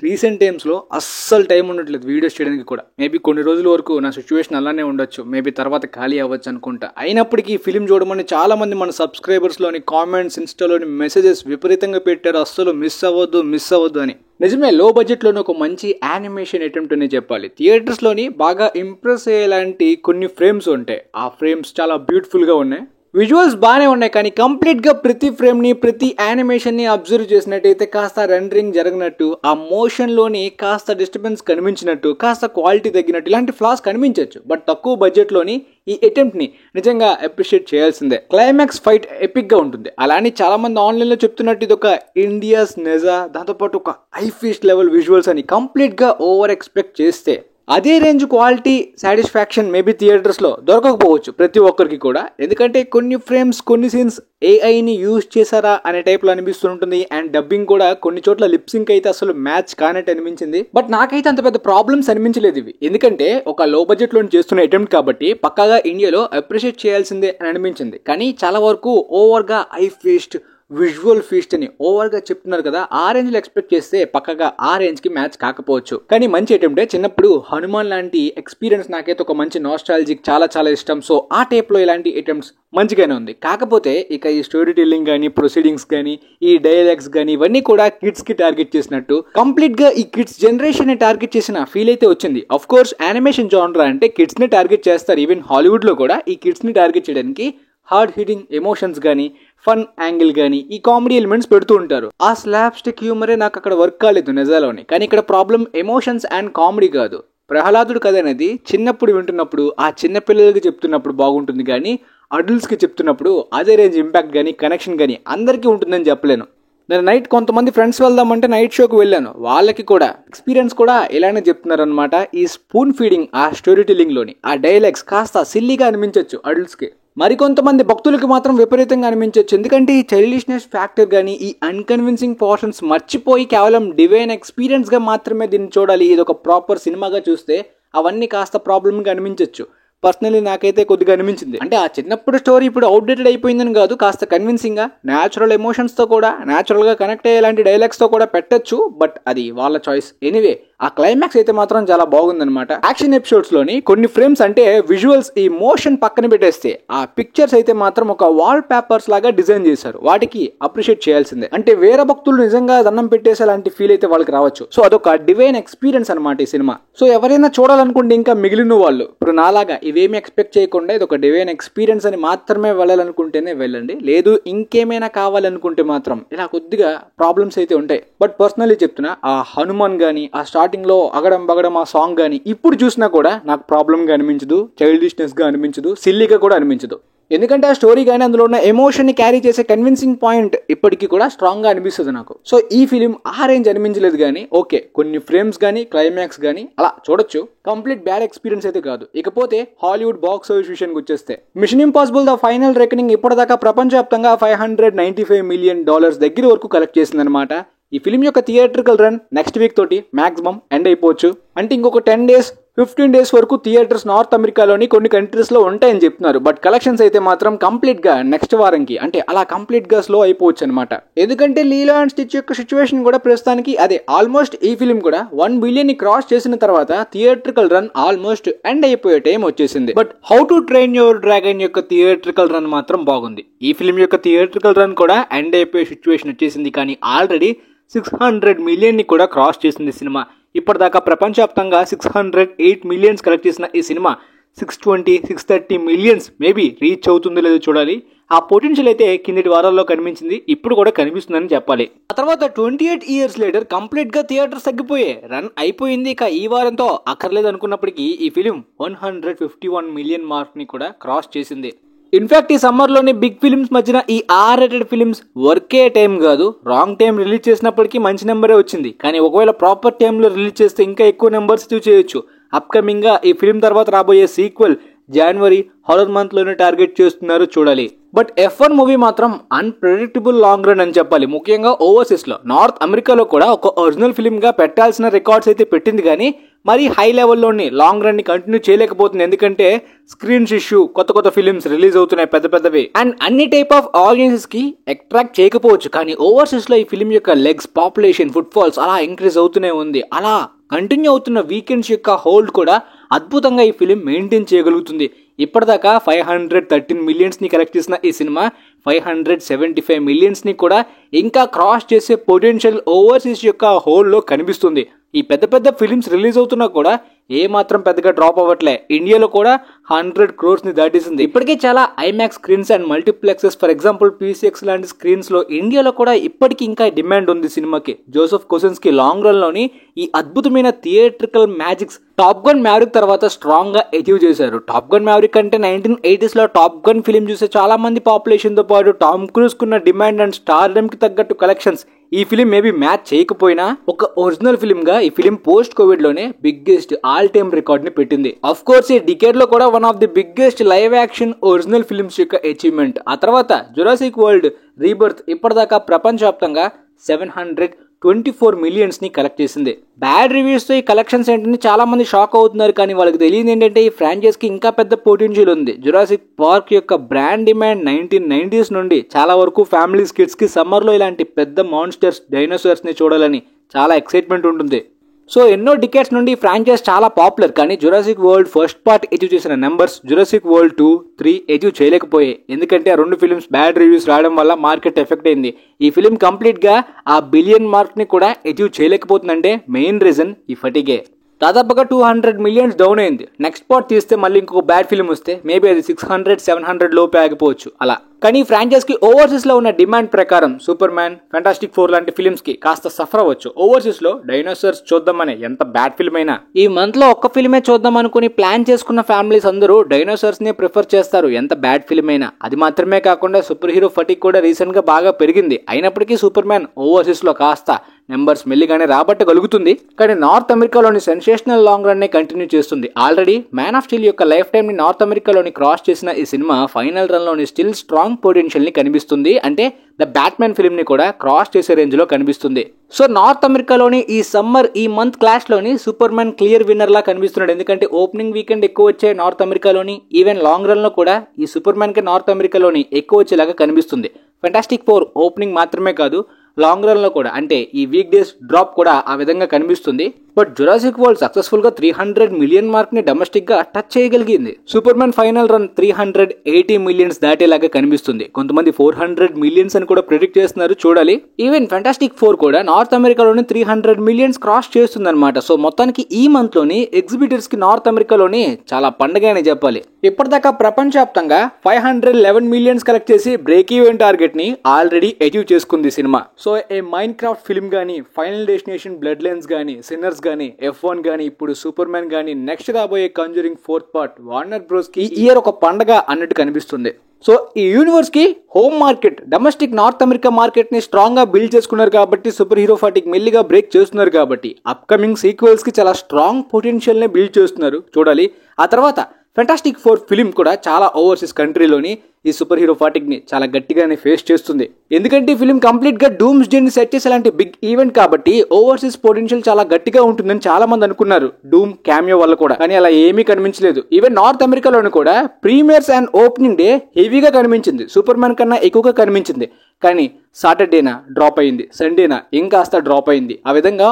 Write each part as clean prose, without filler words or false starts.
Recent టైమ్స్లో అస్సలు time ఉండట్లేదు వీడియోస్ చేయడానికి కూడా. మేబీ కొన్ని రోజుల వరకు నా సిచ్యువేషన్ అలానే ఉండొచ్చు, మేబీ తర్వాత ఖాళీ అవ్వచ్చు అనుకుంటా. అయినప్పటికీ ఈ ఫిలిం చూడమని చాలామంది మన సబ్స్క్రైబర్స్లోని కామెంట్స్, ఇన్స్టాలోని మెసేజెస్ విపరీతంగా పెట్టారు, అస్సలు మిస్ అవ్వద్దు అని. నిజమే, లో బడ్జెట్లోని ఒక మంచి యానిమేషన్ అటెంప్ట్ అనే చెప్పాలి. థియేటర్స్లోని బాగా ఇంప్రెస్ అయ్యేలాంటి కొన్ని ఫ్రేమ్స్ ఉంటాయి. ఆ ఫ్రేమ్స్ చాలా బ్యూటిఫుల్గా ఉన్నాయి, విజువల్స్ బాగానే ఉన్నాయి. కానీ కంప్లీట్గా ప్రతి ఫ్రేమ్ని, ప్రతి యానిమేషన్ని అబ్జర్వ్ చేసినట్టయితే కాస్త రెండరింగ్ జరగనట్టు, ఆ మోషన్లోని కాస్త డిస్టర్బెన్స్ కనిపించినట్టు, కాస్త క్వాలిటీ తగ్గినట్టు ఇలాంటి ఫ్లాస్ కనిపించవచ్చు. బట్ తక్కువ బడ్జెట్లోని ఈ అటెంప్ట్ని నిజంగా అప్రిషియేట్ చేయాల్సిందే. క్లైమాక్స్ ఫైట్ ఎపిక్గా ఉంటుంది. అలానే చాలామంది ఆన్లైన్లో చెప్తున్నట్టు ఇది ఒక ఇండియాస్ నెజా, దాంతోపాటు ఒక ఐఫిష్ లెవెల్ విజువల్స్ అని కంప్లీట్గా ఓవర్ ఎక్స్పెక్ట్ చేస్తే అదే రేంజ్ క్వాలిటీ సాటిస్ఫాక్షన్ మేబీ థియేటర్స్లో దొరకకపోవచ్చు ప్రతి ఒక్కరికి కూడా. ఎందుకంటే కొన్ని ఫ్రేమ్స్, కొన్ని సీన్స్ ఏఐని యూజ్ చేశారా అనే టైప్లో అనిపిస్తుంటుంది. అండ్ డబ్బింగ్ కూడా కొన్ని చోట్ల లిప్సింక్ అయితే అసలు మ్యాచ్ కానట్టు అనిపించింది. బట్ నాకైతే అంత పెద్ద ప్రాబ్లమ్స్ అనిపించలేదు ఇవి, ఎందుకంటే ఒక లో బడ్జెట్లో చేస్తున్న అటెంప్ట్ కాబట్టి పక్కాగా ఇండియాలో అప్రిషియేట్ చేయాల్సిందే అని అనిపించింది. కానీ చాలా వరకు ఓవర్గా ఐ ఫీస్ట్, విజువల్ ఫీస్ట్ అని ఓవర్గా చెప్తున్నారు కదా, ఆ రేంజ్లో ఎక్స్పెక్ట్ చేస్తే పక్కగా ఆ రేంజ్కి మ్యాచ్ కాకపోవచ్చు. కానీ మంచి అటెంప్టే. చిన్నప్పుడు హనుమాన్ లాంటి ఎక్స్పీరియన్స్ నాకైతే ఒక మంచి నాస్టాలజిక్ చాలా ఇష్టం. సో ఆ టైప్లో ఇలాంటి అటెంప్ట్స్ మంచిగానే ఉంది. కాకపోతే ఇక ఈ స్టోరీ టెల్లింగ్ కానీ, ప్రొసీడింగ్స్ కానీ, ఈ డైలాగ్స్ కానీ ఇవన్నీ కూడా కిడ్స్కి టార్గెట్ చేసినట్టు, కంప్లీట్గా ఈ కిడ్స్ జనరేషన్ టార్గెట్ చేసిన ఫీల్ అయితే వచ్చింది. ఆఫ్ కోర్స్ యానిమేషన్ జానరా అంటే కిడ్స్ని టార్గెట్ చేస్తారు. ఈవెన్ హాలీవుడ్లో కూడా ఈ కిడ్స్ని టార్గెట్ చేయడానికి హార్డ్ హిట్టింగ్ ఎమోషన్స్ కానీ, ఫన్ యాంగిల్ కానీ, ఈ కామెడీ ఎలిమెంట్స్ పెడుతూ ఉంటారు. ఆ స్లాప్ స్టిక్ హ్యూమరే నాకు అక్కడ వర్క్ కాలేదు నిజాలోని. కానీ ఇక్కడ ప్రాబ్లం ఎమోషన్స్ అండ్ కామెడీ కాదు. ప్రహ్లాదుడు కథ అనేది చిన్నప్పుడు వింటున్నప్పుడు, ఆ చిన్న పిల్లలకి చెప్తున్నప్పుడు బాగుంటుంది, కానీ అడల్ట్స్కి చెప్తున్నప్పుడు అదే రేంజ్ ఇంపాక్ట్ కానీ, కనెక్షన్ కానీ అందరికీ ఉంటుందని చెప్పలేను. నేను నైట్ కొంతమంది ఫ్రెండ్స్ వెళ్దామంటే నైట్ షోకి వెళ్ళాను, వాళ్ళకి కూడా ఎక్స్పీరియన్స్ కూడా ఇలానే చెప్తున్నారు అనమాట. ఈ స్పూన్ ఫీడింగ్, ఆ స్టోరీ టెల్లింగ్లోని ఆ డైలాగ్స్ కాస్త సిల్లీగా అనిపించవచ్చు అడల్ట్స్కి. మరికొంతమంది భక్తులకు మాత్రం విపరీతంగా అనిపించవచ్చు. ఎందుకంటే ఈ చైల్డిష్నెస్ ఫ్యాక్టర్ కానీ, ఈ అన్కన్విన్సింగ్ పోర్షన్స్ మర్చిపోయి కేవలం డివైన్ ఎక్స్పీరియన్స్గా మాత్రమే దీన్ని చూడాలి, ఇది ఒక ప్రాపర్ సినిమాగా చూస్తే అవన్నీ కాస్త ప్రాబ్లమ్గా అనిపించవచ్చు. పర్సనలీ నాకైతే కొద్దిగా అనిపించింది. అంటే ఆ చిన్నప్పుడు స్టోరీ ఇప్పుడు అవుట్డేటెడ్ అయిపోయిందని కాదు, కాస్త కన్విన్సింగ్గా న్యాచురల్ ఎమోషన్స్తో కూడా, న్యాచురల్గా కనెక్ట్ అయ్యేలాంటి డైలాగ్స్తో కూడా పెట్టచ్చు. బట్ అది వాళ్ళ చాయిస్. ఎనీవే, ఆ క్లైమాక్స్ అయితే మాత్రం చాలా బాగుందనమాట. యాక్షన్ ఎపిసోడ్స్లోని కొన్ని ఫ్రేమ్స్ అంటే విజువల్స్, ఈ మోషన్ పక్కన పెట్టేస్తే ఆ పిక్చర్స్ అయితే మాత్రం ఒక వాల్ పేపర్స్ లాగా డిజైన్ చేశారు. వాటికి అప్రిషియేట్ చేయాల్సిందే. అంటే వేరే భక్తులు నిజంగా దండం పెట్టేసే లాంటి ఫీల్ అయితే వాళ్ళకి రావచ్చు. సో అదొక డివైన్ ఎక్స్పీరియన్స్ అనమాట ఈ సినిమా. సో ఎవరైనా చూడాలనుకుంటే ఇంకా మిగిలిన వాళ్ళు ఇప్పుడు నాలాగా ఇవేమి ఎక్స్పెక్ట్ చేయకుండా ఇది ఒక డివైన్ ఎక్స్పీరియన్స్ అని మాత్రమే వెళ్ళాలనుకుంటేనే వెళ్ళండి. లేదు ఇంకేమైనా కావాలనుకుంటే మాత్రం ఇలా కొద్దిగా ప్రాబ్లమ్స్ అయితే ఉంటాయి. బట్ పర్సనలీ చెప్తున్నా, ఆ హనుమాన్ గానీ, ఆ స్టార్టింగ్ లో అగడం బగడం ఆ సాంగ్ గానీ ఇప్పుడు చూసినా కూడా నాకు ప్రాబ్లమ్ గా అనిపించదు, చైల్డిష్నెస్ గా అనిపించదు, సిల్లీగా కూడా అనిపించదు. ఎందుకంటే ఆ స్టోరీ కానీ అందులో ఉన్న ఎమోషన్ ని క్యారీ చేసే కన్విన్సింగ్ పాయింట్ ఇప్పటికీ కూడా స్ట్రాంగ్ గా అనిపిస్తుంది నాకు. సో ఈ ఫిలిం ఆ రేంజ్ అనిపించలేదు, కానీ ఓకే, కొన్ని ఫ్రేమ్స్ కానీ, క్లైమాక్స్ కానీ అలా చూడొచ్చు. కంప్లీట్ బ్యాడ్ ఎక్స్పీరియన్స్ అయితే కాదు. ఇకపోతే హాలీవుడ్ బాక్స్ ఆఫీస్ విషయానికి వచ్చేస్తే, Mission Impossible The Final Reckoning ఇప్పటిదాకా ప్రపంచవ్యాప్తంగా $595 మిలియన్ దగ్గర వరకు కలెక్ట్ చేసిందనమాట. ఈ ఫిలిం యొక్క థియేట్రికల్ రన్ నెక్స్ట్ వీక్ తోటి మాక్సిమం ఎండ్ అయిపోవచ్చు. అంటే ఇంకొక 10 days 15 days వరకు థియేటర్స్ నార్త్ అమెరికాలోని కొన్ని కంట్రీస్లో ఉంటాయని చెప్తున్నారు. బట్ కలెక్షన్స్ అయితే మాత్రం కంప్లీట్గా నెక్స్ట్ వారంకి, అంటే అలా కంప్లీట్గా స్లో అయిపోవచ్చు అనమాట. ఎందుకంటే లీలో అండ్ స్టిచ్ యొక్క సిచ్యువేషన్ కూడా ప్రస్తుతానికి అదే. ఆల్మోస్ట్ ఈ ఫిలిం కూడా 1 బిలియన్ క్రాస్ చేసిన తర్వాత థియేట్రికల్ రన్ ఆల్మోస్ట్ ఎండ్ అయిపోయే టైం వచ్చేసింది. But how to train your dragon యొక్క థియేట్రికల్ రన్ మాత్రం బాగుంది. ఈ ఫిలిం యొక్క థియేట్రికల్ రన్ కూడా ఎండ్ అయిపోయే సిచ్యువేషన్ వచ్చేసింది. కానీ ఆల్రెడీ 600 మిలియన్ని కూడా క్రాస్ చేసింది సినిమా. ఇప్పటిదాకా ప్రపంచవ్యాప్తంగా 608 మిలియన్స్ కలెక్ట్ చేసిన ఈ సినిమా 620-630 మిలియన్స్ మేబీ రీచ్ అవుతుందో లేదో చూడాలి. ఆ పొటెన్షియల్ అయితే కిందటి వారాల్లో కనిపించింది, ఇప్పుడు కూడా కనిపిస్తుందని చెప్పాలి. ఆ తర్వాత 28 years లేటర్ కంప్లీట్ గా థియేటర్స్ తగ్గిపోయే రన్ అయిపోయింది. ఇక ఈ వారంతో అక్కర్లేదు అనుకున్నప్పటికీ ఈ ఫిలిం 151 మిలియన్ మార్క్ ని కూడా క్రాస్ చేసింది. ఇన్ఫాక్ట్ ఈ సమ్మర్లోని బిగ్ ఫిలిమ్స్ మధ్యన ఈ R-rated ఫిలిమ్స్ వర్కే టైం కాదు, రాంగ్ టైం రిలీజ్ చేసినప్పటికీ మంచి నెంబరే వచ్చింది. కానీ ఒకవేళ ప్రాపర్ టైంలో రిలీజ్ చేస్తే ఇంకా ఎక్కువ నెంబర్స్ చేయొచ్చు. అప్కమింగ్ గా ఈ ఫిలిం తర్వాత రాబోయే సీక్వెల్ జనవరి హారర్ మంత్ లోనే టార్గెట్ చేస్తున్నారు, చూడాలి. బట్ F1 మూవీ మాత్రం అన్ప్రెడిక్టబుల్ లాంగ్ రన్ అని చెప్పాలి. ముఖ్యంగా ఓవర్సీస్ లో, నార్త్ అమెరికాలో కూడా ఒక ఒరిజినల్ ఫిల్మ్ గా పెట్టాల్సిన రికార్డ్స్ అయితే పెట్టింది, కానీ మరి హై లెవెల్లోని లాంగ్ రన్ ని కంటిన్యూ చేయలేకపోతుంది. ఎందుకంటే స్క్రీన్స్ ఇష్యూ, కొత్త ఫిలిమ్స్ రిలీజ్ అవుతున్నాయి పెద్దవి, అండ్ అన్ని టైప్ ఆఫ్ ఆడియన్సెస్ కి అట్రాక్ట్ చేయకపోవచ్చు. కానీ ఓవర్సీస్ లో ఈ ఫిలిం యొక్క లెగ్స్, పాపులేషన్, ఫుట్ ఫాల్స్ అలా ఇంక్రీజ్ అవుతూనే ఉంది. అలా కంటిన్యూ అవుతున్న వీకెండ్స్ యొక్క హోల్డ్ కూడా అద్భుతంగా ఈ ఫిలిం మెయింటైన్ చేయగలుగుతుంది. ఇప్పటిదాకా 513 మిలియన్స్ ని కలెక్ట్ చేసిన ఈ సినిమా 575 మిలియన్స్ ని కూడా ఇంకా క్రాస్ చేసే పొటెన్షియల్ ఓవర్సీస్ యొక్క హోల్ లో కనిపిస్తుంది. ఈ పెద్ద ఫిలిమ్స్ రిలీజ్ అవుతున్నా కూడా ఏ మాత్రం పెద్దగా డ్రాప్ అవ్వట్లే. ఇండియాలో కూడా 100 crores ని దాటేసింది. ఇప్పటికే చాలా IMAX screens and multiplexes, for example PCX లాంటి స్క్రీన్స్ లో ఇండియాలో కూడా ఇప్పటికీ ఇంకా డిమాండ్ ఉంది సినిమాకి. జోసెఫ్ కోసిన్స్కీ లాంగ్ రన్ లోని ఈ అద్భుతమైన theatrical magics top gun maverick తర్వాత స్ట్రాంగ్ గా అచీవ్ చేశారు. టాప్ గన్ మ్యావరిక్ అంటే 1980s లో టాప్ గన్ ఫిలిం చూసే చాలా మంది పాపులేషన్ తో పాటు టామ్ క్రూజ్ కున్న డిమాండ్ అండ్ స్టార్డమ్ కి తగ్గట్టు కలెక్షన్స్ ఈ ఫిలిం మేబీ మ్యాచ్ చేయకపోయినా ఒక ఒరిజినల్ ఫిలిం గా ఈ ఫిలిం పోస్ట్ కోవిడ్ లోనే బిగ్గెస్ట్ ఆల్ టైమ్ రికార్డ్ ని పెట్టింది. అఫ్ కోర్స్ ఈ డికేడ్ లో కూడా one of the biggest live action original films యొక్క అచీవ్మెంట్. ఆ తర్వాత జురాసిక్ వరల్డ్ రీబర్త్ ఇప్పటిదాకా ప్రపంచవ్యాప్తంగా 724 మిలియన్స్ ని కలెక్ట్ చేసింది. బ్యాడ్ రివ్యూస్ తో ఈ కలెక్షన్స్ ఏంటని చాలా మంది షాక్ అవుతున్నారు, కానీ వాళ్ళకి తెలియదు ఏంటంటే ఈ ఫ్రాంచైజ్ కి ఇంకా పెద్ద పొటెన్షియల్ ఉంది. జురాసిక్ పార్క్ యొక్క బ్రాండ్ డిమాండ్ 1990s నుండి చాలా వరకు ఫ్యామిలీస్, కిడ్స్ కి సమ్మర్ లో ఇలాంటి పెద్ద మాన్స్టర్స్, డైనోసార్స్ ని చూడాలని చాలా ఎక్సైట్మెంట్ ఉంటుంది. సో ఎన్నో డికేట్స్ నుండి ఫ్రాంచైజ్ చాలా పాపులర్, కానీ Jurassic world first part achieve చేసిన నెంబర్స్ జురాసిక్ వరల్డ్ 2, 3 అచీవ్ చేయలేకపోయాయి. ఎందుకంటే ఆ రెండు ఫిలిమ్స్ బ్యాడ్ రివ్యూస్ రావడం వల్ల మార్కెట్ ఎఫెక్ట్ అయింది. ఈ ఫిలిం కంప్లీట్ గా ఆ బిలియన్ మార్క్ ని కూడా అచీవ్ చేయలేకపోతుందంటే మెయిన్ రీజన్ ఈ ఫటిగే. దాదాపుగా 200 మిలియన్స్ డౌన్ అయింది. నెక్స్ట్ పార్ట్ తీస్తే మళ్ళీ ఇంకొక బ్యాడ్ ఫిలిం వస్తే మేబీ అది 600-700 లోపే ఆగిపోవచ్చు అలా. కానీ ఫ్రాంచైజ్ కి ఓవర్సీస్ లో ఉన్న డిమాండ్ ప్రకారం సూపర్ మ్యాన్, ఫ్యాంటాస్టిక్ 4 లాంటి ఫిలిమ్స్ కి కాస్త సఫర్ అవ్వచ్చు. ఓవర్సీస్ లో డైనోసార్స్ చూద్దామనే ఎంత బ్యాడ్ ఫిల్మ్ అయినా ఈ మంత్ లో ఒక్క ఫిల్మే చూద్దాం అనుకుని ప్లాన్ చేసుకున్న ఫ్యామిలీస్ అందరూ డైనోసార్స్ నే ప్రిఫర్ చేస్తారు ఎంత బ్యాడ్ ఫిల్మ్ అయినా. అది మాత్రమే కాకుండా సూపర్ హీరో ఫటిక్ కూడా రీసెంట్ గా బాగా పెరిగింది. అయినప్పటికీ సూపర్ మ్యాన్ ఓవర్సీస్ లో కాస్త నెంబర్స్ మెల్లిగానే రాబట్టగలుగుతుంది, కానీ నార్త్ అమెరికాలోని సెన్సేషనల్ లాంగ్ రన్ నే కంటిన్యూ చేస్తుంది. ఆల్రెడీ మ్యాన్ ఆఫ్ స్టీల్ యొక్క లైఫ్ టైమ్ ని నార్త్ అమెరికాలోని క్రాస్ చేసిన ఈ సినిమా ఫైనల్ రన్ లోని స్టిల్ స్ట్రాంగ్ పొటెన్షియల్ ని కనిపిస్తుంది. అంటే ద బ్యాట్మెన్ ఫిల్మ్ ని కూడా క్రాస్ చేసే రేంజ్ లో కనిపిస్తుంది. సో నార్త్ అమెరికాలోని ఈ సమ్మర్, ఈ మంత్ క్లాష్ లోని సూపర్ మ్యాన్ క్లియర్ విన్నర్ లా కనిపిస్తున్నాడు. ఎందుకంటే ఓపెనింగ్ వీకెండ్ ఎక్కువ వచ్చే నార్త్ అమెరికాలోని, ఈవెన్ లాంగ్ రన్ లో కూడా ఈ సూపర్ మ్యాన్ కి నార్త్ అమెరికాలోని ఎక్కువ వచ్చేలాగా కనిపిస్తుంది. ఫ్యాంటాస్టిక్ 4 ఓపెనింగ్ మాత్రమే కాదు, లాంగ్ రన్ లో కూడా, అంటే ఈ వీక్ డేస్ డ్రాప్ కూడా ఆ విధంగా కనిపిస్తుంది. బట్ జురాసిక్ వరల్డ్ సక్సెస్ఫుల్ గా 300 మిలియన్ మార్క్ ని డొమెస్టిక్ గా టచ్ చేయగలిగింది. Superman final run 380 millions దాటేలాగా కనిపిస్తుంది. కొంతమంది 400 మిలియన్స్ అని కూడా ప్రిడిక్ట్ చేస్తున్నారు, చూడాలి. ఈవెన్ ఫ్యాంటాస్టిక్ 4 కూడా నార్త్ అమెరికాలోని 300 మిలియన్స్ క్రాస్ చేస్తుంది అనమాట. సో మొత్తానికి ఈ మంత్ లోని ఎగ్జిబిటర్స్ కి నార్త్ అమెరికాలోని చాలా పండగ అని చెప్పాలి. ఇప్పటిదాకా ప్రపంచవ్యాప్తంగా 511 మిలియన్స్ కలెక్ట్ చేసి బ్రేక్ ఈవెన్ టార్గెట్ ని ఆల్రెడీ అచీవ్ చేసుకుంది సినిమా. సో ఏ మైన్ క్రాఫ్ట్ ఫిల్మ్ గానీ, ఫైనల్ డెస్టినేషన్ బ్లడ్ లైన్స్ గానీ, సిన్నర్స్ గానీ, F1 గానీ, ఇప్పుడు సూపర్ మ్యాన్ గానీ, నెక్స్ట్ రాబోయే conjuring 4th part Warner bros కి ఈ ఇయర్ ఒక పండగ అన్నట్టు కనిపిస్తుంది. సో ఈ యూనివర్స్ కి home market, domestic north America market ని స్ట్రాంగ్ గా బిల్డ్ చేసుకున్నారు కాబట్టి, సూపర్ హీరో ఫటిక్ మెల్లిగా బ్రేక్ చేస్తున్నారు కాబట్టి, అప్కమింగ్ సీక్వెల్స్ కి చాలా స్ట్రాంగ్ పొటెన్షియల్ ని బిల్డ్ చేస్తున్నారు, చూడాలి. ఆ తర్వాత ఫ్యాంటాస్టిక్ 4 ఫిలిం కూడా చాలా ఓవర్సీస్ కంట్రీలోని ఈ సూపర్ హీరో ఫాటిక్ ని చాలా గట్టిగానే ఫేస్ చేస్తుంది. ఎందుకంటే ఈ ఫిలిం కంప్లీట్ గా డూమ్స్ డే ని సెట్ చేసే లాంటి బిగ్ ఈవెంట్ కాబట్టి ఓవర్సీస్ పొటెన్షియల్ చాలా గట్టిగా ఉంటుందని చాలా మంది అనుకున్నారు డూమ్ క్యామియో వల్ల కూడా, కానీ అలా ఏమీ కనిపించలేదు. ఈవెన్ నార్త్ అమెరికాలోని కూడా ప్రీమియర్స్ అండ్ ఓపెనింగ్ డే హెవీగా కనిపించింది, సూపర్ మ్యాన్ కన్నా ఎక్కువగా కనిపించింది. కానీ సాటర్డేనా డ్రాప్ అయింది, సండేనా ఇంకాస్త డ్రాప్ అయింది. ఆ విధంగా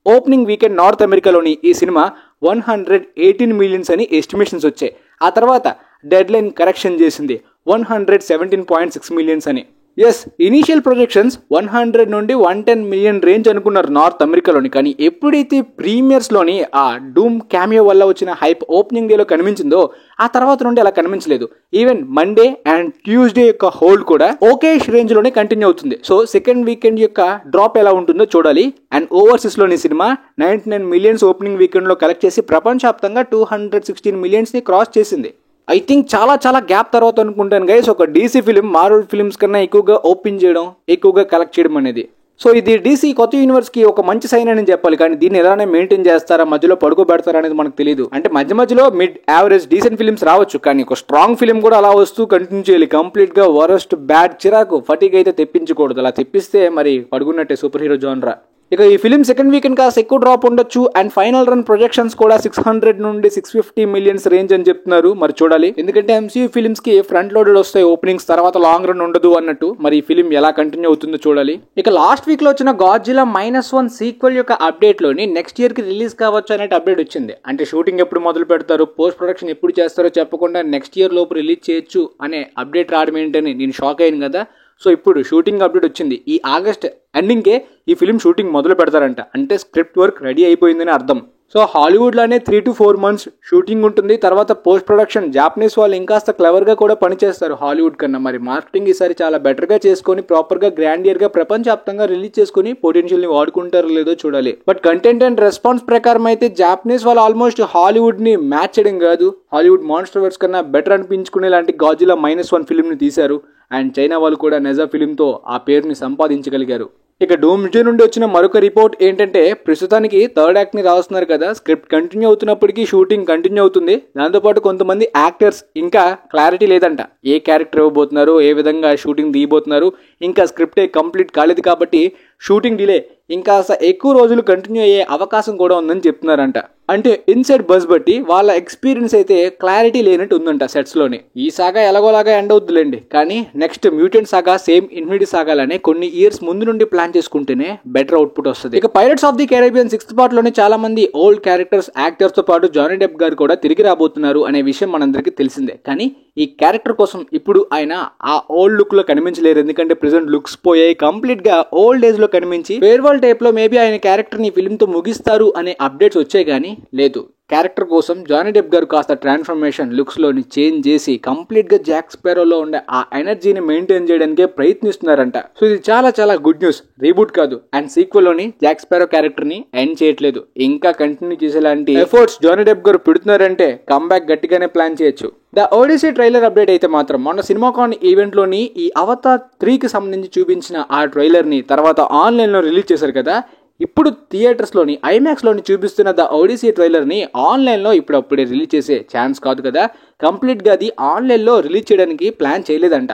ఓపెనింగ్ వీకెండ్ నార్త్ అమెరికాలోని ఈ సినిమా 118 మిలియన్స్ అని ఎస్టిమేషన్స్ వచ్చాయి. ఆ తర్వాత డెడ్ లైన్ కరెక్షన్ చేసింది 117.6 మిలియన్స్ అని. ఎస్, ఇనీషియల్ ప్రొజెక్షన్స్ 100 నుండి 110 మిలియన్ రేంజ్ అనుకున్నారు నార్త్ అమెరికాలోని, కానీ ఎప్పుడైతే ప్రీమియర్స్ లోని ఆ డూమ్ క్యామియో వల్ల వచ్చిన హైప్ ఓపెనింగ్ డేలో కనిపించిందో ఆ తర్వాత నుండి అలా కనిపించలేదు. ఈవెన్ మండే అండ్ ట్యూస్డే యొక్క హోల్డ్ కూడా ఓకే రేంజ్ లోనే కంటిన్యూ అవుతుంది. సో సెకండ్ వీకెండ్ యొక్క డ్రాప్ ఎలా ఉంటుందో చూడాలి. అండ్ ఓవర్సీస్ లోని సినిమా 99 మిలియన్స్ ఓపెనింగ్ వీకెండ్ లో కలెక్ట్ చేసి ప్రపంచవ్యాప్తంగా 216 మిలియన్స్ ని క్రాస్ చేసింది. ఐ థింక్ చాలా గ్యాప్ తర్వాత అనుకుంటాను గైస్, ఒక DC ఫిలిం మార్వెల్ ఫిలిమ్స్ కన్నా ఎక్కువగా ఓపెన్ చేయడం, ఎక్కువగా కలెక్ట్ చేయడం అనేది. సో ఇది డీసీ కొత్త యూనివర్స్ కి ఒక మంచి సైన్ అని చెప్పాలి. కానీ దీన్ని ఎలానే మెయింటైన్ చేస్తారా, మధ్యలో పడుకోబెడతారా అనేది మనకు తెలియదు. అంటే మధ్యలో మిడ్ యావరేజ్ డీసెంట్ ఫిల్మ్స్ రావచ్చు, కానీ ఒక స్ట్రాంగ్ ఫిల్మ్ కూడా అలా వస్తూ కంటిన్యూ చేయాలి. కంప్లీట్ గా వరస్ట్ బ్యాడ్ చిరాకు ఫటీగ్ అయితే తెప్పించకూడదు. అలా తెప్పిస్తే మరి పడుకున్నట్టే సూపర్ హీరో జానరా. ఇక ఈ ఫిలిం సెకండ్ వీకెండ్ కాస్త ఎక్కువ డ్రాప్ ఉండొచ్చు. అండ్ ఫైనల్ రన్ ప్రొజెక్షన్స్ కూడా 600 నుండి 650 మిలియన్స్ రేంజ్ అని చెప్తున్నారు. మరి చూడాలి, ఎందుకంటే ఎంసీయూ ఫిలిమ్స్ కి ఫ్రంట్ లోడెడ్ వస్తాయి ఓపెనింగ్స్, తర్వాత లాంగ్ రన్ ఉండదు అన్నట్టు. మరి ఈ ఫిలిం ఎలా కంటిన్యూ అవుతుందో చూడాలి. ఇక లాస్ట్ వీక్ లో వచ్చిన గాడ్జిల్లా -1 సీక్వెల్ యొక్క అప్డేట్ లోని నెక్స్ట్ ఇయర్ కి రిలీజ్ కావచ్చు అనే అప్డేట్ వచ్చింది. అంటే షూటింగ్ ఎప్పుడు మొదలు పెడతారు, పోస్ట్ ప్రొడక్షన్ ఎప్పుడు చేస్తారో చెప్పకుండా నెక్స్ట్ ఇయర్ లోపు రిలీజ్ చేయొచ్చు అనే అప్డేట్ రావడం ఏంటని నేను షాక్ అయ్యాను కదా. సో ఇప్పుడు షూటింగ్ అప్డేట్ వచ్చింది. ఈ ఆగస్ట్ ఎండింగ్కే ఈ ఫిలిం షూటింగ్ మొదలు పెడతారంట. అంటే స్క్రిప్ట్ వర్క్ రెడీ అయిపోయిందని అర్థం. సో హాలీవుడ్ లోనే 3 to 4 months షూటింగ్ ఉంటుంది. తర్వాత పోస్ట్ ప్రొడక్షన్ జాపనీస్ వాళ్ళు ఇంకాస్త క్లవర్ గా కూడా పనిచేస్తారు హాలీవుడ్ కన్నా. మరి మార్కెటింగ్ ఈసారి చాలా బెటర్ గా చేసుకుని ప్రాపర్ గా గ్రాండియర్ గా ప్రపంచవ్యాప్తంగా రిలీజ్ చేసుకుని పొటెన్షియల్ ని వాడుకుంటారో లేదో చూడాలి. బట్ కంటెంట్ అండ్ రెస్పాన్స్ ప్రకారం అయితే జాపనీస్ వాళ్ళు ఆల్మోస్ట్ హాలీవుడ్ ని మ్యాచ్ చేయడం కాదు, హాలీవుడ్ మాన్స్టర్ వర్స్ కన్నా బెటర్ అనిపించుకునే లాంటి గాడ్జిల్లా -1 ఫిలిం ని తీశారు. అండ్ చైనా వాళ్ళు కూడా నెజా ఫిలింతో ఆ పేరుని సంపాదించగలిగారు. ఇక డూమ్స్డే నుండి వచ్చిన మరొక రిపోర్ట్ ఏంటంటే ప్రస్తుతానికి థర్డ్ యాక్ట్ ని రాస్తున్నారు కదా, స్క్రిప్ట్ కంటిన్యూ అవుతున్నప్పటికీ షూటింగ్ కంటిన్యూ అవుతుంది. దాంతోపాటు కొంతమంది యాక్టర్స్ ఇంకా క్లారిటీ లేదంట, ఏ క్యారెక్టర్ ఇవ్వబోతున్నారు, ఏ విధంగా షూటింగ్ తీయబోతున్నారు, ఇంకా స్క్రిప్టే కంప్లీట్ కాలేదు కాబట్టి షూటింగ్ డిలే ఇంకా ఎక్కువ రోజులు కంటిన్యూ అయ్యే అవకాశం కూడా ఉందని చెప్తున్నారంట. అంటే ఇన్సైడ్ బస్ బట్టి వాళ్ళ ఎక్స్పీరియన్స్ అయితే క్లారిటీ లేనట్టు ఉందంట సెట్స్ లోని. ఈ సాగా ఎలాగోలాగా ఎండ్ అవుతుందిలేండి, కానీ నెక్స్ట్ మ్యూటెంట్ సాగా సేమ్ ఇన్ఫినిటీ సాగాలనే కొన్ని ఇయర్స్ ముందు నుండి ప్లాన్ చేసుకుంటేనే బెటర్ అవుట్పుట్ వస్తుంది. ఇక pirates of the Caribbean 6th part లోనే చాలా మంది ఓల్డ్ క్యారెక్టర్స్ యాక్టర్స్ తో పాటు జానీ డెప్ గారు కూడా తిరిగి రాబోతున్నారు అనే విషయం మనందరికీ తెలిసిందే. కానీ ఈ క్యారెక్టర్ కోసం ఇప్పుడు ఆయన ఆ ఓల్డ్ లుక్ లో కనిపించలేరు, ఎందుకంటే ప్రెసెంట్ లుక్స్ పోయాయి, కంప్లీట్ గా ఓల్డ్ ఏజ్ లో కనిపించి ఫేర్వెల్ టైప్ లో మేబీ ఆయన క్యారెక్టర్ ని ఫిల్మ్ తో ముగిస్తారు అనే అప్డేట్స్ వచ్చాయి. కానీ లేదు, క్యారెక్టర్ కోసం జానీ డెప్ గారు కాస్త ట్రాన్స్ఫర్మేషన్ లుక్స్ లోని చేంజ్ చేసి కంప్లీట్ గా జాక్ స్పారోలో ఉండే ఆ ఎనర్జీని మెయింటైన్ చేయడానికే ప్రయత్నిస్తున్నారంట. సో ఇది చాలా చాలా గుడ్ న్యూస్. రీబూట్ కాదు, అండ్ సీక్వెల్ లోని జాక్ స్పారో క్యారెక్టర్ ని ఎండ్ చేయట్లేదు, ఇంకా కంటిన్యూ చేసేలాంటి ఎఫర్ట్స్ జానీ డెప్ గారు పెడుతున్నారంటే కంబ్యాక్ గట్టిగానే ప్లాన్ చేయొచ్చు. ద ఓడిసీ ట్రైలర్ అప్డేట్ అయితే మాత్రం మొన్న సినిమాకాన్ ఈవెంట్ లోని ఈ అవతార్ 3 కి సంబంధించి చూపించిన ఆ ట్రైలర్ ని తర్వాత ఆన్లైన్ లో రిలీజ్ చేశారు కదా. ఇప్పుడు థియేటర్స్లోని ఐమాక్స్లోని చూపిస్తున్న ద ఓడిసీ ట్రైలర్ని ఆన్లైన్లో ఇప్పుడప్పుడే రిలీజ్ చేసే ఛాన్స్ కాదు కదా. కంప్లీట్గా అది ఆన్లైన్లో రిలీజ్ చేయడానికి ప్లాన్ చేయలేదంట.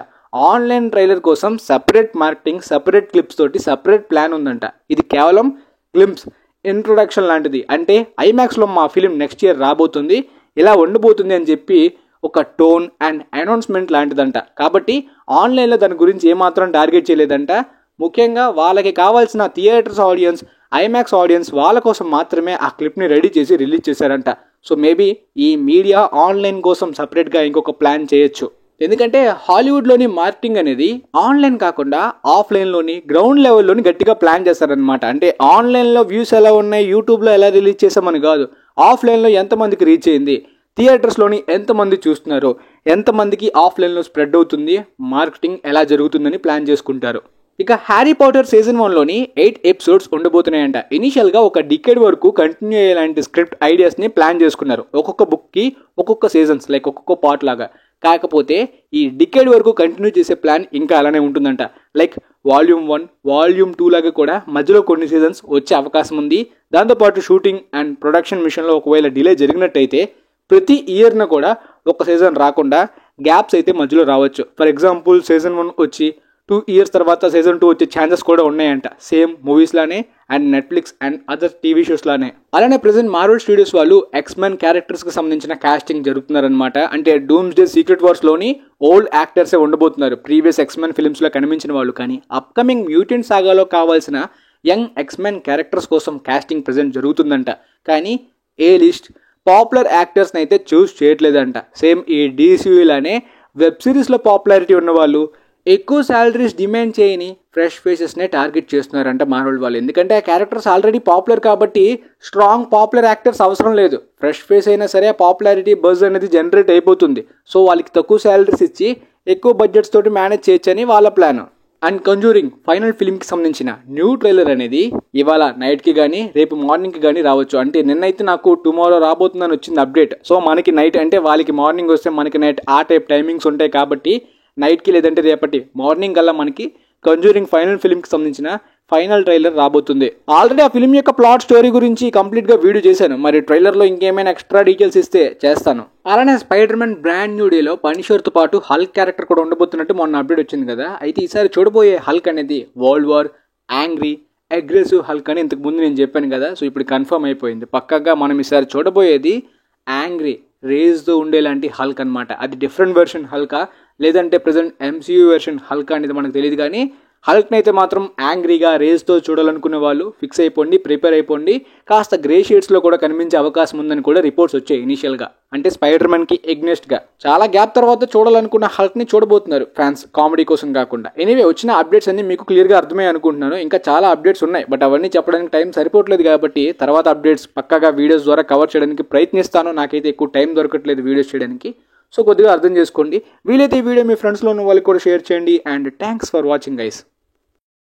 ఆన్లైన్ ట్రైలర్ కోసం సపరేట్ మార్కెటింగ్, సపరేట్ క్లిప్స్ తోటి సపరేట్ ప్లాన్ ఉందంట. ఇది కేవలం గ్లింప్స్, ఇంట్రొడక్షన్ లాంటిది. అంటే ఐమాక్స్లో మా ఫిలిం నెక్స్ట్ ఇయర్ రాబోతుంది, ఇలా ఉండబోతుంది అని చెప్పి ఒక టోన్ అండ్ అనౌన్స్మెంట్ లాంటిదంట. కాబట్టి ఆన్లైన్లో దాని గురించి ఏమాత్రం టార్గెట్ చేయలేదంట. ముఖ్యంగా వాళ్ళకి కావాల్సిన థియేటర్స్ ఆడియన్స్, ఐమాక్స్ ఆడియన్స్ వాళ్ళ కోసం మాత్రమే ఆ క్లిప్ని రెడీ చేసి రిలీజ్ చేశారంట. సో మేబీ ఈ మీడియా ఆన్లైన్ కోసం సపరేట్గా ఇంకొక ప్లాన్ చేయొచ్చు. ఎందుకంటే హాలీవుడ్లోని మార్కెటింగ్ అనేది ఆన్లైన్ కాకుండా ఆఫ్లైన్లోని గ్రౌండ్ లెవెల్లోని గట్టిగా ప్లాన్ చేస్తారనమాట. అంటే ఆన్లైన్లో వ్యూస్ ఎలా ఉన్నాయి, యూట్యూబ్లో ఎలా రిలీజ్ చేసామని కాదు, ఆఫ్లైన్లో ఎంతమందికి రీచ్ అయింది, థియేటర్స్లోని ఎంతమంది చూస్తున్నారు, ఎంతమందికి ఆఫ్లైన్లో స్ప్రెడ్ అవుతుంది, మార్కెటింగ్ ఎలా జరుగుతుందని ప్లాన్ చేసుకుంటారు. ఇక హ్యారీ పాటర్ సీజన్ 1లోని 8 ఎపిసోడ్స్ ఉండబోతున్నాయంట. ఇనిషియల్గా ఒక డికేడ్ వరకు కంటిన్యూ అయ్యేలాంటి స్క్రిప్ట్ ఐడియాస్ని ప్లాన్ చేసుకున్నారు, ఒక్కొక్క బుక్కి ఒక్కొక్క సీజన్స్ లైక్ ఒక్కొక్క పార్ట్ లాగా. కాకపోతే ఈ డికేడ్ వరకు కంటిన్యూ చేసే ప్లాన్ ఇంకా అలానే ఉంటుందంట. లైక్ వాల్యూమ్ 1, వాల్యూమ్ 2 లాగా కూడా మధ్యలో కొన్ని సీజన్స్ వచ్చే అవకాశం ఉంది. దాంతోపాటు షూటింగ్ అండ్ ప్రొడక్షన్ మిషన్లో ఒకవేళ డిలే జరిగినట్టయితే ప్రతి ఇయర్న కూడా ఒక సీజన్ రాకుండా గ్యాప్స్ అయితే మధ్యలో రావచ్చు. ఫర్ ఎగ్జాంపుల్ సీజన్ 1 వచ్చి 2 years తర్వాత సీజన్ 2 వచ్చే ఛాన్సెస్ కూడా ఉన్నాయంట, సేమ్ మూవీస్ లానే and Netflix and other TV shows లానే. అలానే ప్రెసెంట్ మార్వెల్ స్టూడియోస్ వాళ్ళు ఎక్స్మెన్ క్యారెక్టర్స్ కి సంబంధించిన కాస్టింగ్ జరుగుతున్నారనమాట. అంటే డూమ్స్డే సీక్రెట్ వార్స్ లోని ఓల్డ్ యాక్టర్సే ఉండబోతున్నారు, ప్రీవియస్ ఎక్స్మెన్ ఫిల్మ్స్ లో కనిపించిన వాళ్ళు. కానీ అప్కమింగ్ మ్యూటెంట్ సాగాలో కావాల్సిన యంగ్ ఎక్స్మెన్ క్యారెక్టర్స్ కోసం కాస్టింగ్ ప్రెసెంట్ జరుగుతుందంట. కానీ ఏ లిస్ట్ పాపులర్ యాక్టర్స్ని అయితే చూస్ చేయట్లేదంట. సేమ్ ఈ డీసీయూలానే వెబ్ సిరీస్లో పాపులారిటీ ఉన్నవాళ్ళు, ఎక్కువ శాలరీస్ డిమాండ్ చేయని ఫ్రెష్ ఫేసెస్నే టార్గెట్ చేస్తున్నారంట మార్వెల్ వాళ్ళు. ఎందుకంటే ఆ క్యారెక్టర్స్ ఆల్రెడీ పాపులర్ కాబట్టి స్ట్రాంగ్ పాపులర్ యాక్టర్స్ అవసరం లేదు. ఫ్రెష్ ఫేస్ అయినా సరే పాపులారిటీ బజ్ అనేది జనరేట్ అయిపోతుంది. సో వాళ్ళకి తక్కువ శాలరీస్ ఇచ్చి ఎక్కువ బడ్జెట్స్ తోటి మేనేజ్ చేయొచ్చని వాళ్ళ ప్లాన్. అండ్ కంజూరింగ్ ఫైనల్ ఫిల్మ్కి సంబంధించిన న్యూ ట్రైలర్ అనేది ఇవాళ నైట్కి కానీ రేపు మార్నింగ్కి కానీ రావచ్చు. అంటే నిన్నైతే నాకు టుమారో రాబోతుందని వచ్చింది అప్డేట్. సో మనకి నైట్ అంటే వాళ్ళకి మార్నింగ్ వస్తే మనకి నైట్ ఆ టైప్ టైమింగ్స్ ఉంటాయి కాబట్టి నైట్కి లేదంటే రేపటి మార్నింగ్ కల్లా మనకి కంజూరింగ్ ఫైనల్ ఫిల్మ్కి సంబంధించిన ఫైనల్ ట్రైలర్ రాబోతుంది. ఆల్రెడీ ఆ ఫిల్మ్ యొక్క ప్లాట్ స్టోరీ గురించి కంప్లీట్ గా వీడియో చేశాను. మరి ట్రైలర్ లో ఇంకేమైనా ఎక్స్ట్రా డీటెయిల్స్ ఇస్తే చేస్తాను. అలానే స్పైడర్ మ్యాన్ బ్రాండ్ న్యూ డేలో పనిషర్ తో పాటు హల్క్ క్యారెక్టర్ కూడా ఉండబోతున్నట్టు మొన్న అప్డేట్ వచ్చింది కదా. అయితే ఈసారి చూడబోయే హల్క్ అనేది world war, angry, aggressive Hulk అని ఇంతకు ముందు నేను చెప్పాను కదా. సో ఇప్పుడు కన్ఫర్మ్ అయిపోయింది. పక్కాగా మనం ఈసారి చూడబోయేది యాంగ్రీ రేజ్తో ఉండేలాంటి హల్క్ అనమాట. అది డిఫరెంట్ వెర్షన్ హల్కా లేదంటే ప్రజెంట్ ఎంసీయూ వెర్షన్ హల్కా అనేది మనకు తెలియదు, కానీ హల్క్ని అయితే మాత్రం యాంగ్రీగా రేజ్తో చూడాలనుకునే వాళ్ళు ఫిక్స్ అయిపోండి, ప్రిపేర్ అయిపోండి. కాస్త గ్రే షేడ్స్లో కూడా కనిపించే అవకాశం ఉందని కూడా రిపోర్ట్స్ వచ్చాయి ఇనీషియల్గా. అంటే స్పైడర్ మ్యాన్కి ఎగ్నెస్ట్గా చాలా గ్యాప్ తర్వాత చూడాలనుకున్న హల్క్ని చూడబోతున్నారు ఫ్యాన్స్, కామెడీ కోసం కాకుండా. ఎనీవే వచ్చిన అప్డేట్స్ అన్ని మీకు క్లియర్గా అర్థమయ్యాయి అనుకుంటున్నాను. ఇంకా చాలా అప్డేట్స్ ఉన్నాయి, బట్ అవన్నీ చెప్పడానికి టైం సరిపోవట్లేదు కాబట్టి తర్వాత అప్డేట్స్ పక్కాగా వీడియోస్ ద్వారా కవర్ చేయడానికి ప్రయత్నిస్తాను. నాకైతే ఎక్కువ టైం దొరకట్లేదు వీడియోస్ చేయడానికి. సో కొద్దిగా అర్థం చేసుకోండి. వీలైతే ఈ వీడియో మీ ఫ్రెండ్స్లో ఉన్న వాళ్ళకి కూడా షేర్ చేయండి. And thanks for watching guys.